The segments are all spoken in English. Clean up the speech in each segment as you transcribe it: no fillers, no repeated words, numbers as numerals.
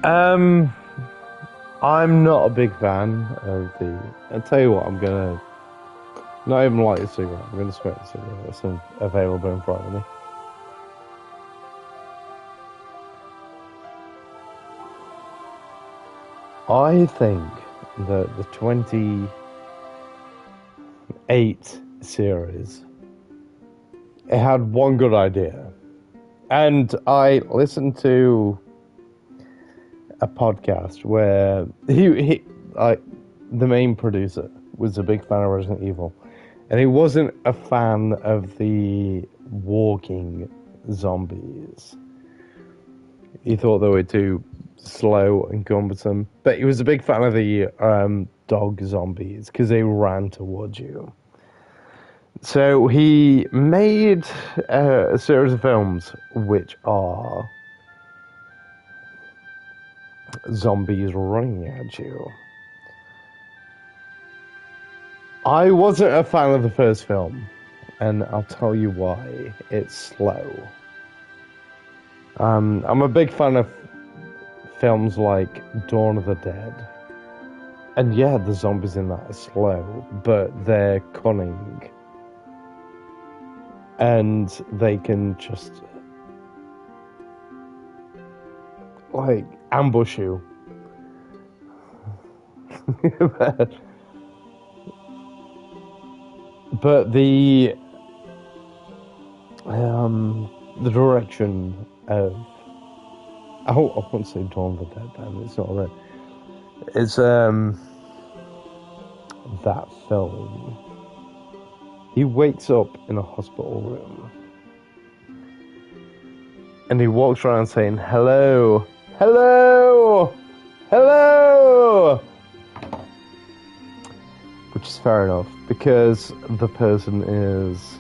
Um, I'm not a big fan of the. I'll tell you what, I'm gonna not even light a cigarette. I'm gonna smoke a cigarette that's available in front of me. I think that the 28 series it had one good idea, and I listened to a podcast where like the main producer was a big fan of Resident Evil, and he wasn't a fan of the walking zombies. He thought they were too slow and cumbersome, but he was a big fan of the dog zombies because they ran towards you. So he made a series of films which are zombies running at you. I wasn't a fan of the first film, and I'll tell you why. It's slow. I'm a big fan of films like Dawn of the Dead. And yeah, the zombies in that are slow, but they're cunning. And they can just, like, ambush you. But the direction of I won't say Dawn of the Dead then, it's not that. It's that film. He wakes up in a hospital room and he walks around saying hello, hello, hello, which is fair enough because the person is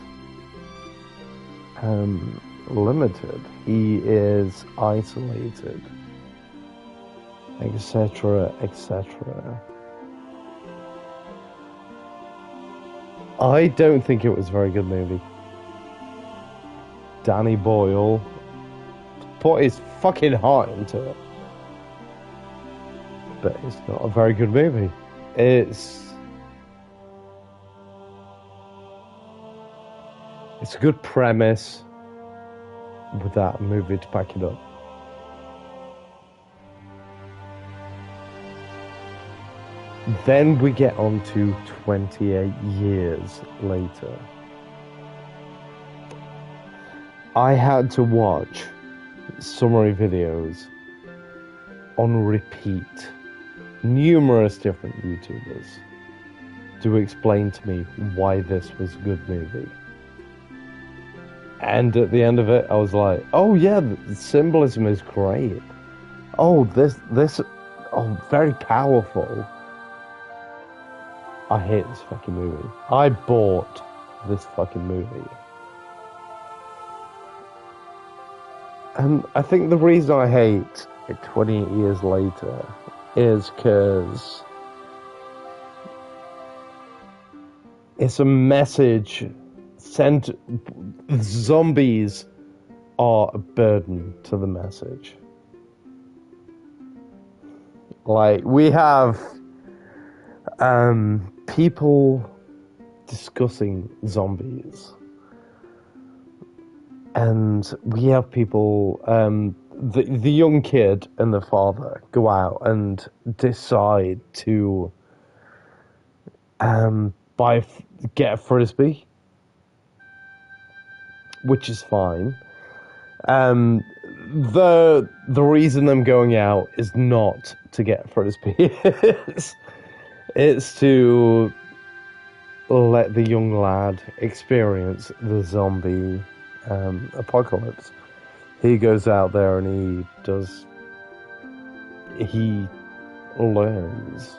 limited. He is isolated, etc., etc. I don't think it was a very good movie. Danny Boyle put his fucking heart into it, but it's not a very good movie. It's a good premise without a movie to back it up. Then we get on to 28 years later. I had to watch summary videos on repeat, numerous different YouTubers, to explain to me why this was a good movie. And at the end of it, I was like, oh yeah, the symbolism is great. Oh, very powerful. I hate this fucking movie. I bought this fucking movie. And I think the reason I hate it 28 years later is because it's a message sent. Zombies are a burden to the message. Like, we have people discussing zombies, and we have people, the young kid and the father go out and decide to get a frisbee, which is fine. The reason I'm going out is not to get a frisbee. It's to let the young lad experience the zombie apocalypse. He goes out there and he learns,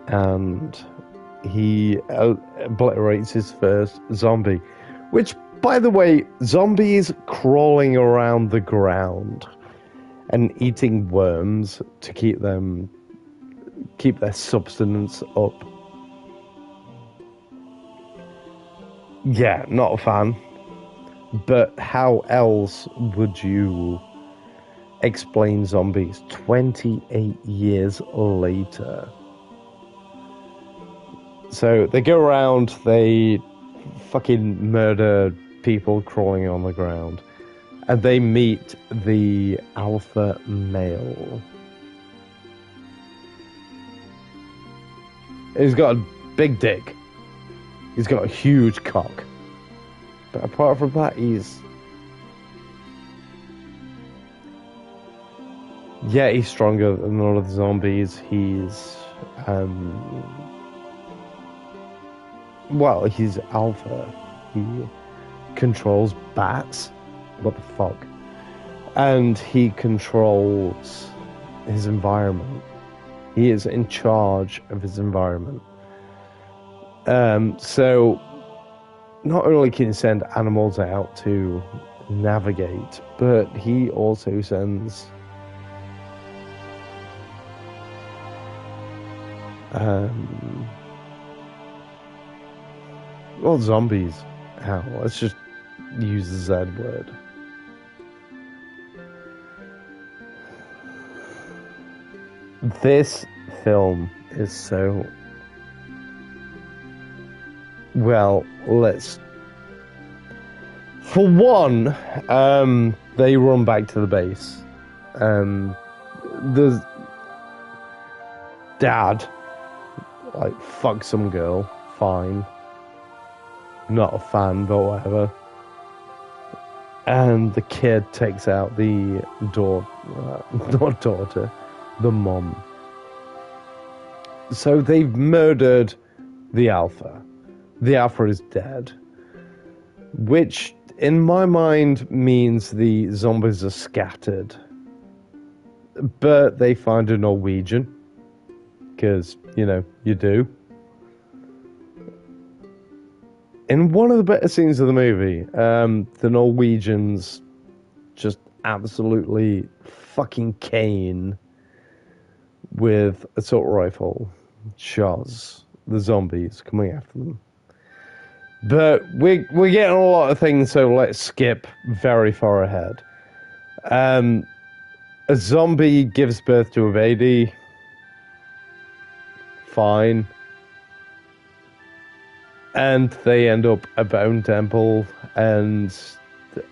and he obliterates his first zombie, which, by the way, zombies crawling around the ground and eating worms to keep their substance up. Yeah, not a fan. But how else would you explain zombies 28 years later. So they go around, they fucking murder people crawling on the ground, and they meet the alpha male. He's got a big dick. He's got a huge cock. But apart from that, he's stronger than all of the zombies. He's he's alpha. He controls bats. What the fuck? And he controls his environment. He is in charge of his environment. So not only can he send animals out to navigate, but he also sends zombies out. Let's just use the Z word. This film is so... Well, for one, they run back to the base. The dad, fuck some girl, fine. Not a fan, but whatever. And the kid takes out the not daughter, the mom. So they've murdered the alpha. The alpha is dead. Which, in my mind, means the zombies are scattered. But they find a Norwegian. Because, you do. In one of the better scenes of the movie, the Norwegians just absolutely fucking cane with assault rifle shots the zombies coming after them. But we're getting a lot of things, so let's skip very far ahead. A zombie gives birth to a baby. Fine. And they end up a bone temple, and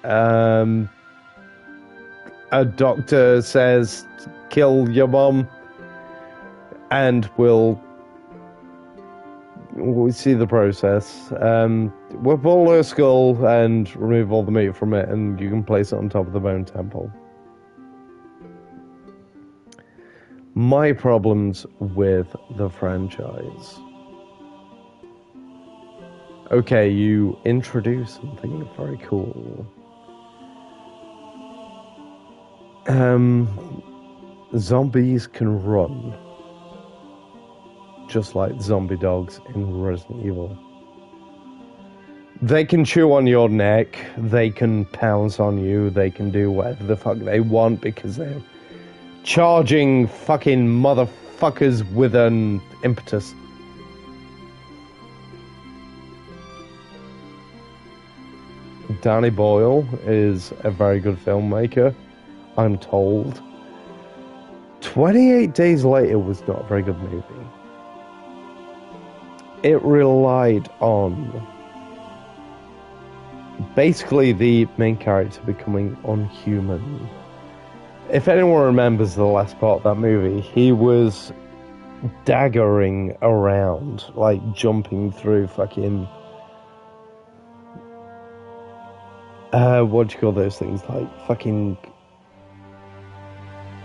a doctor says, kill your mom, and we'll see the process. We'll pull her skull and remove all the meat from it, and you can place it on top of the bone temple. My problems with the franchise. Okay, you introduce something very cool. Zombies can run. Just like zombie dogs in Resident Evil. They can chew on your neck, they can pounce on you, they can do whatever the fuck they want because they're charging fucking motherfuckers with an impetus. Danny Boyle is a very good filmmaker, I'm told. 28 Days Later was not a very good movie. It relied on basically the main character becoming unhuman. If anyone remembers the last part of that movie, he was daggering around, jumping through fucking... what do you call those things? Fucking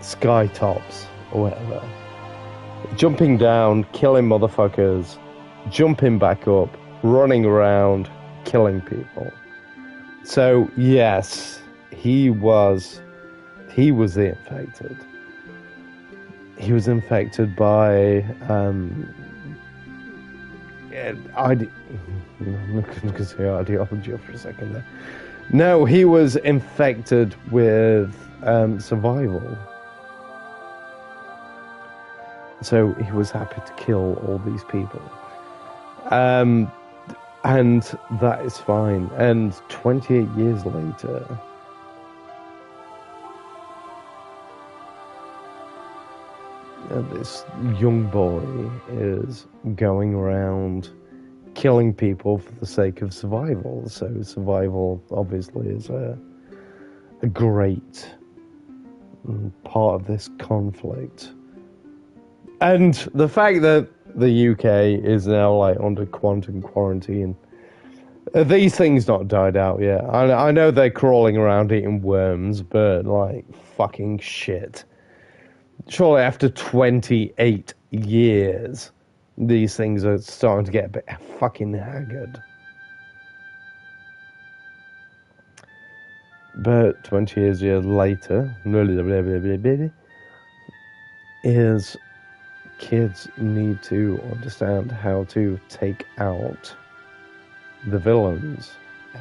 sky tops or whatever. Jumping down, killing motherfuckers, jumping back up, running around, killing people. So yes, he was the infected. He was infected by I'm going to say ideology for a second there. No, he was infected with survival. So he was happy to kill all these people. And that is fine. And 28 years later, this young boy is going around killing people for the sake of survival. So survival obviously is a great part of this conflict. And the fact that the UK is now like under quantum quarantine, these things not died out yet. I know they're crawling around eating worms, but like fucking shit. Surely after 28 years, these things are starting to get a bit fucking haggard. But 20 years later, is kids need to understand how to take out the villains,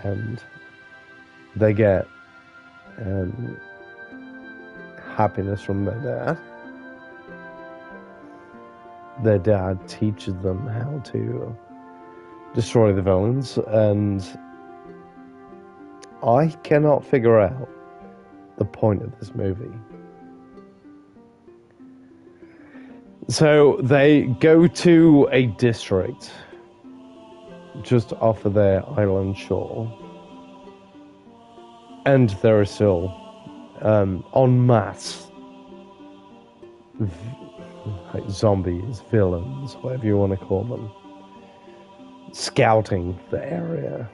and they get happiness from their dad. Their dad teaches them how to destroy the villains, and I cannot figure out the point of this movie. So they go to a district just off of their island shore, and there are still en masse like zombies, villains, whatever you want to call them, scouting the area.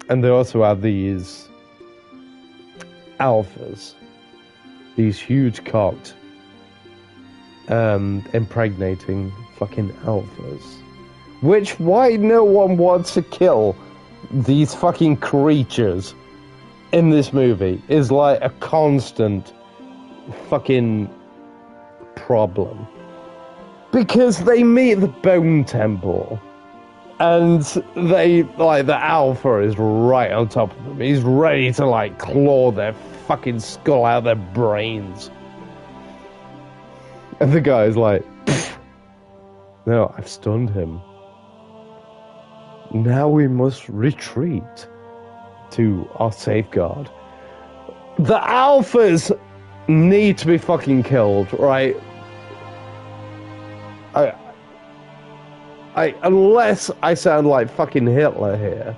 And they also have these alphas, these huge cocked, impregnating fucking alphas. Which, why no one wants to kill these fucking creatures in this movie is like a constant fucking problem. Because they meet the Bone Temple, and they, like, the alpha is right on top of them. He's ready to, like, claw their fucking skull out of their brains. And the guy's like, no, I've stunned him. Now we must retreat to our safeguard. The alphas need to be fucking killed, right? Unless I sound like fucking Hitler here,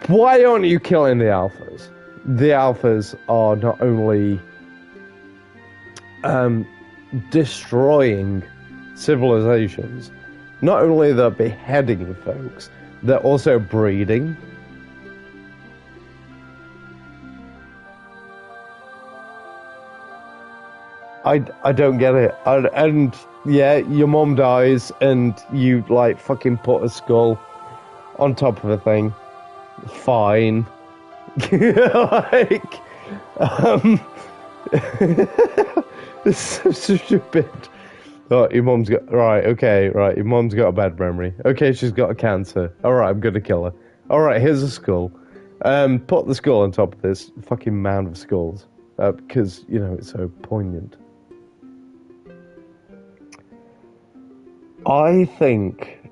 why aren't you killing the alphas? The alphas are not only destroying civilizations, not only they're beheading folks, they're also breeding. I don't get it. And yeah, your mom dies and you like fucking put a skull on top of a thing. Fine. Like, it's so stupid. Oh, your mom's got... Right, okay, right. Your mom's got a bad memory. Okay, she's got a cancer. Alright, I'm gonna kill her. Alright, here's a skull. Put the skull on top of this fucking mound of skulls. Because, you know, it's so poignant. I think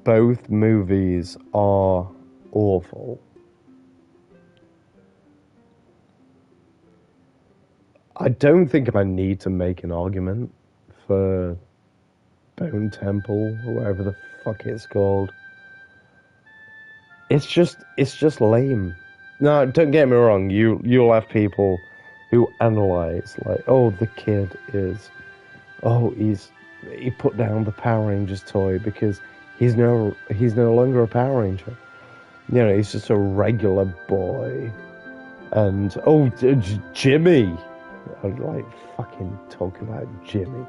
both movies are awful. I don't think I need to make an argument for Bone Temple, or whatever the fuck it's called. It's just lame. No, don't get me wrong. You'll have people who analyze, like, oh, the kid is, oh, he put down the Power Rangers toy because he's no longer a Power Ranger. You know, he's just a regular boy. And oh, Jimmy. I'd like fucking talk about Jimmy.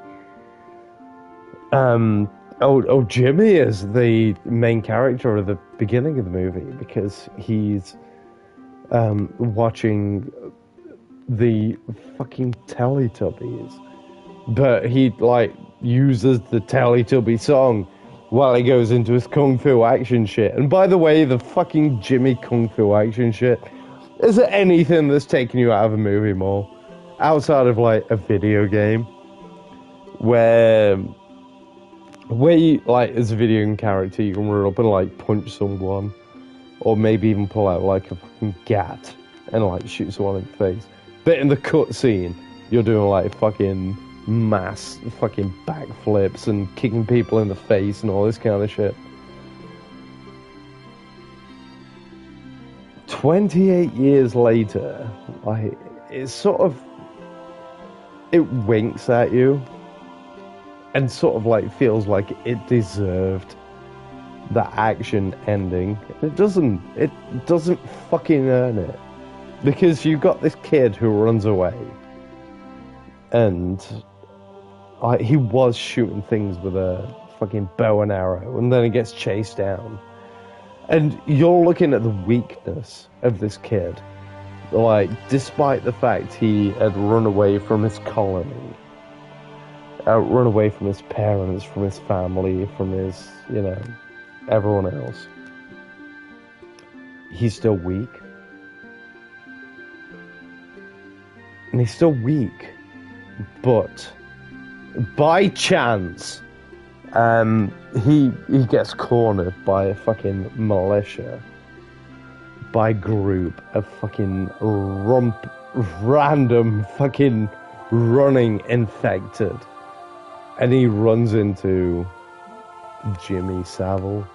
Jimmy is the main character at the beginning of the movie because he's watching the fucking Teletubbies, but he like uses the Teletubby song while he goes into his kung fu action shit. And by the way, the fucking Jimmy kung fu action shit, is there anything that's taken you out of a movie more? Outside of like a video game, where you, like, as a video game character, you can run up and like punch someone, or maybe even pull out like a fucking gat and like shoot someone in the face. But in the cutscene, you're doing like fucking mass fucking backflips and kicking people in the face and all this kind of shit. 28 years later, like, it's sort of, it winks at you and sort of like feels like it deserved the action ending. It doesn't fucking earn it, because you got this kid who runs away and he was shooting things with a fucking bow and arrow, and then he gets chased down. And you're looking at the weakness of this kid. Like, despite the fact he had run away from his colony, run away from his parents, from his family, from his, everyone else, he's still weak. And he's still weak. But by chance, he gets cornered by a fucking militia, by a group of fucking random fucking running infected, and he runs into Jimmy Savile.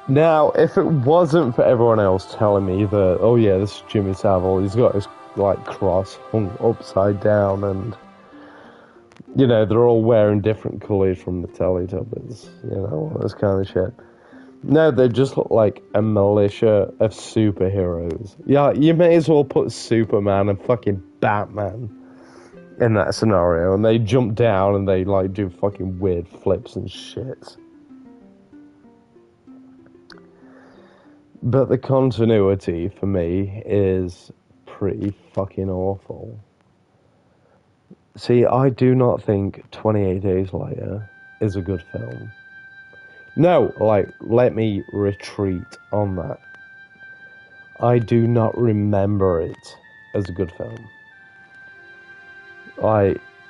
Now, if it wasn't for everyone else telling me that, oh yeah, this is Jimmy Savile, he's got his like cross hung upside down, and they're all wearing different colours from the Teletubbies, all this kind of shit. No, they just look like a militia of superheroes. Yeah, you may as well put Superman and fucking Batman in that scenario, and they jump down and they like do fucking weird flips and shit. But the continuity for me is pretty fucking awful. See, I do not think 28 Days Later is a good film. No, let me retreat on that. I do not remember it as a good film.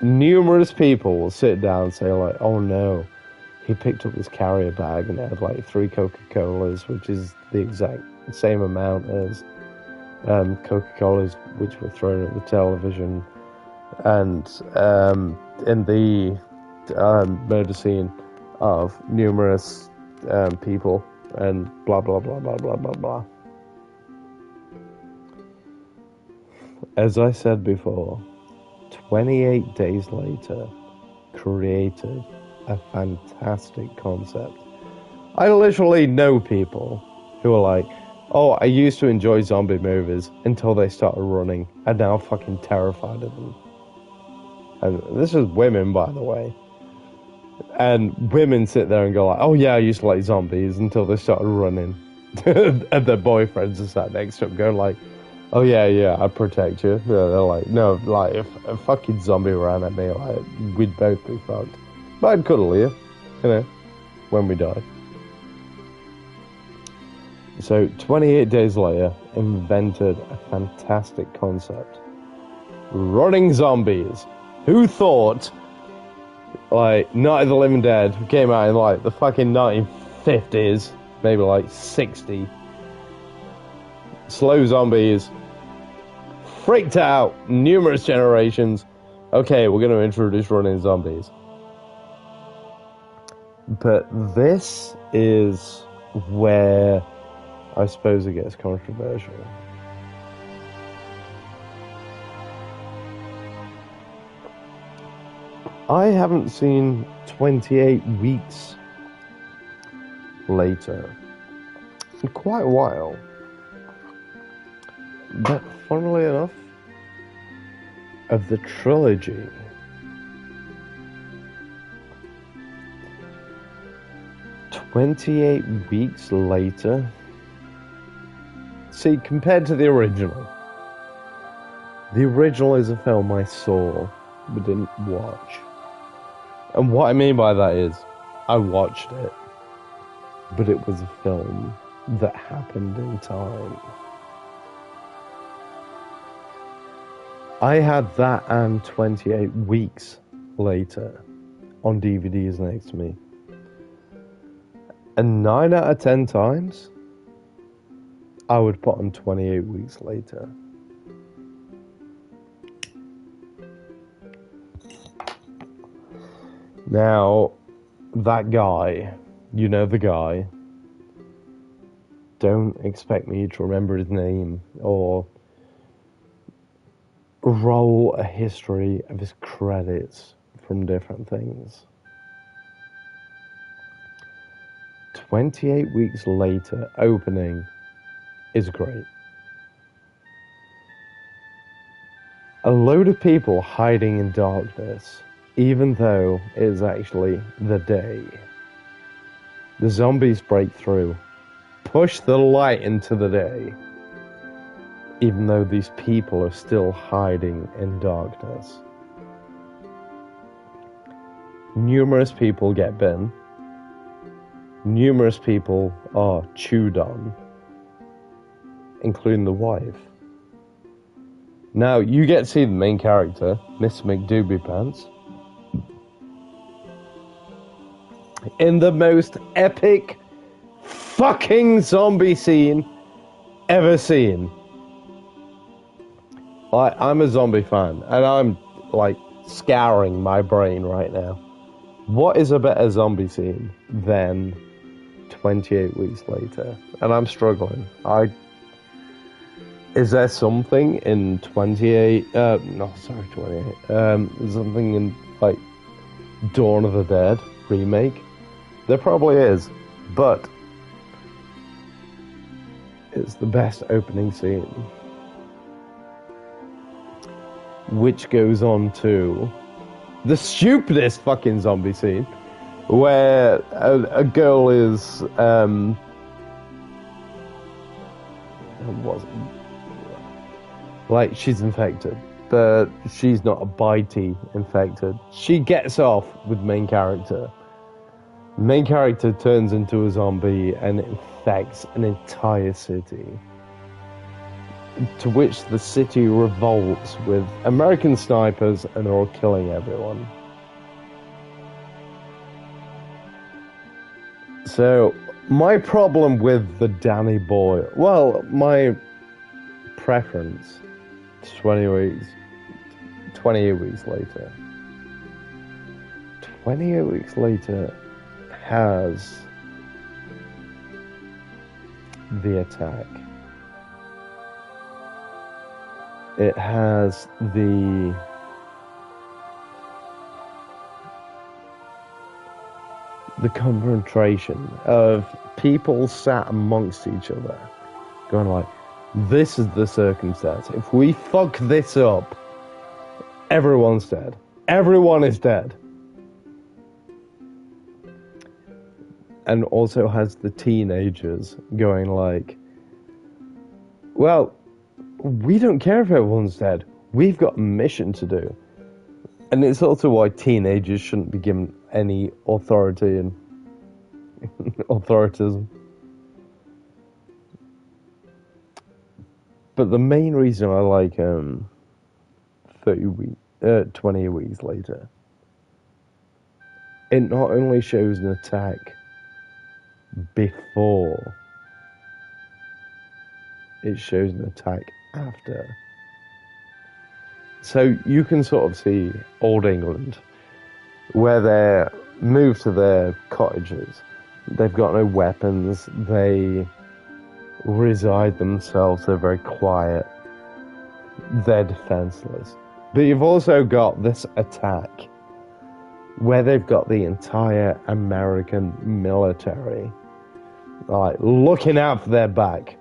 Numerous people will sit down and say, oh no, he picked up this carrier bag and it had 3 Coca-Colas, which is the exact same amount as Coca-Colas which were thrown at the television. And in the murder scene of numerous people, and blah blah blah blah blah blah blah. As I said before, 28 Days Later created a fantastic concept. I literally know people who are like, oh, I used to enjoy zombie movies until they started running, and now I'm fucking terrified of them. And this is women, by the way. And women sit there and go like, oh yeah, I used to like zombies until they started running. And their boyfriends are sat next to them going like, oh yeah, I'd protect you. Yeah, they're like, no, if a fucking zombie ran at me, we'd both be fucked. But I'd cuddle you, when we die. So 28 Days Later invented a fantastic concept. Running zombies. Who thought, Night of the Living Dead came out in, the fucking 1950s, maybe, 60. Slow zombies. Freaked out. Numerous generations. Okay, we're going to introduce running zombies. But this is where I suppose it gets controversial. I haven't seen 28 Weeks Later in quite a while. But funnily enough, of the trilogy, "28 Weeks Later," see, compared to the original is a film I saw but didn't watch. And what I mean by that is, I watched it, but it was a film that happened in time. I had that and 28 Weeks Later on DVDs next to me. And 9 out of 10 times, I would put on 28 Weeks Later. Now, that guy, you know the guy, don't expect me to remember his name or roll a history of his credits from different things. 28 weeks later, opening is great. A load of people hiding in darkness, even though it is actually the day. The zombies break through, push the light into the day, even though these people are still hiding in darkness. Numerous people get bitten. Numerous people are chewed on, including the wife. Now, you get to see the main character, Miss McDoobie-Pants, in the most epic fucking zombie scene ever seen. I'm a zombie fan, and I'm, like, scouring my brain right now. What is a better zombie scene than 28 weeks later? And I'm struggling. Is there something in 28... 28. Something in, like, Dawn of the Dead remake? There probably is. But it's the best opening scene. Which goes on to the stupidest fucking zombie scene, where a girl is... like, she's infected, but she's not a bitey infected. She gets off with main character. Main character turns into a zombie and infects an entire city. To which the city revolts with American snipers and are all killing everyone. So, my problem with the Danny Boyle... Well, my preference... 28 weeks later. 28 weeks later has the attack. It has the confrontation of people sat amongst each other, going like, this is the circumstance. If we fuck this up, everyone's dead. Everyone is dead. And also has the teenagers going like, well, we don't care if everyone's dead. We've got a mission to do. And it's also why teenagers shouldn't be given any authority and authoritism. But the main reason I like 28 weeks later, it not only shows an attack before, it shows an attack after. So you can sort of see Old England, where they're moved to their cottages. They've got no weapons. They reside themselves. They're very quiet. They're defenseless. But you've also got this attack where they've got the entire American military like looking out for their back.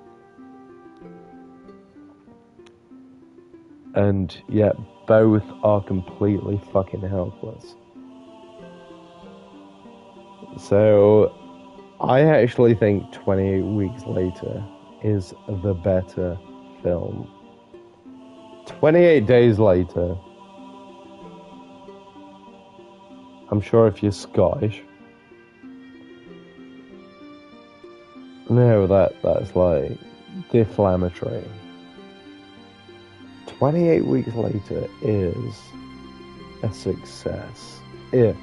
And yet both are completely fucking helpless. So I actually think 28 Weeks Later is the better film. 28 Days Later, I'm sure if you're Scottish, no, that's like deflammatory. 28 Weeks Later is a success if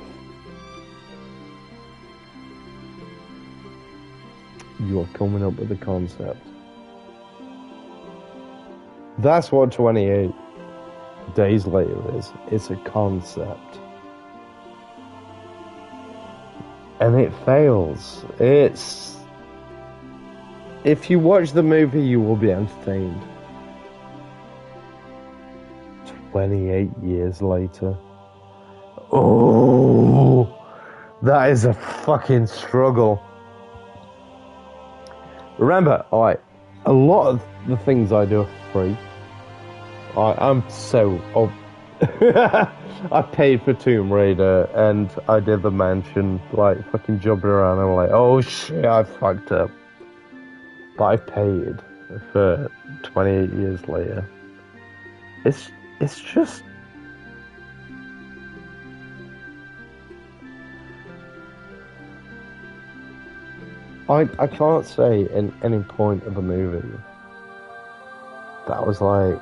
you're coming up with a concept. That's what 28 Days Later is. It's a concept. and it fails. If you watch the movie, you will be entertained. 28 years later. Oh, that is a fucking struggle. Remember, a lot of the things I do are free. I'm so... I paid for Tomb Raider, and I did the mansion, like, fucking jumping around, and I'm like, oh shit, I fucked up. But I paid for 28 years later. It's just... I can't say in any point of the movie that was like...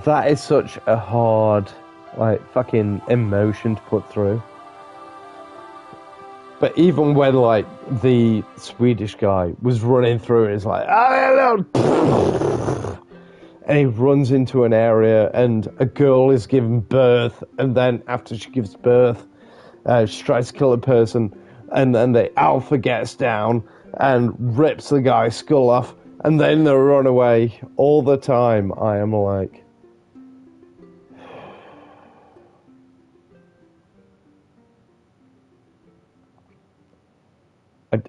that is such a hard, like, fucking emotion to put through. But even when, like, the Swedish guy was running through it, it's like, and he runs into an area and a girl is giving birth, and then after she gives birth, she tries to kill a person, and then the alpha gets down and rips the guy's skull off, and then they run away. All the time, I am like...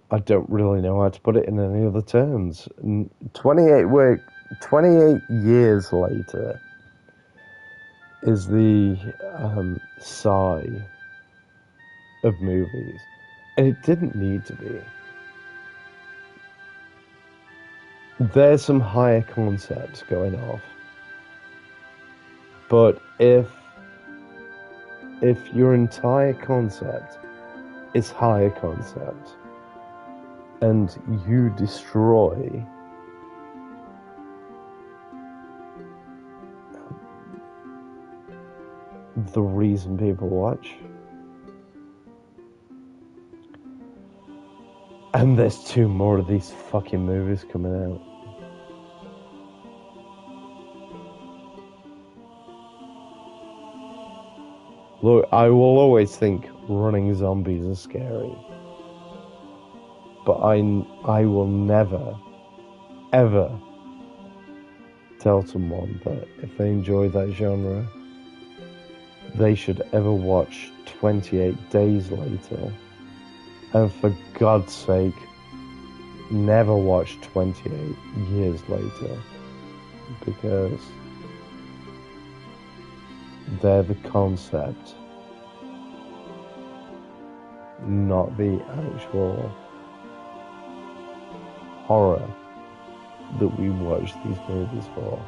I don't really know how to put it in any other terms. 28 years later is the sigh of movies. And it didn't need to be. There's some higher concepts going off. But if your entire concept is higher concept, and you destroy the reason people watch, and there's 2 more of these fucking movies coming out. Look, I will always think running zombies are scary. But I will never, ever tell someone that if they enjoy that genre, they should ever watch 28 Days Later. And for God's sake, never watch 28 Years Later. Because they're the concept, not the actual horror that we watch these movies for.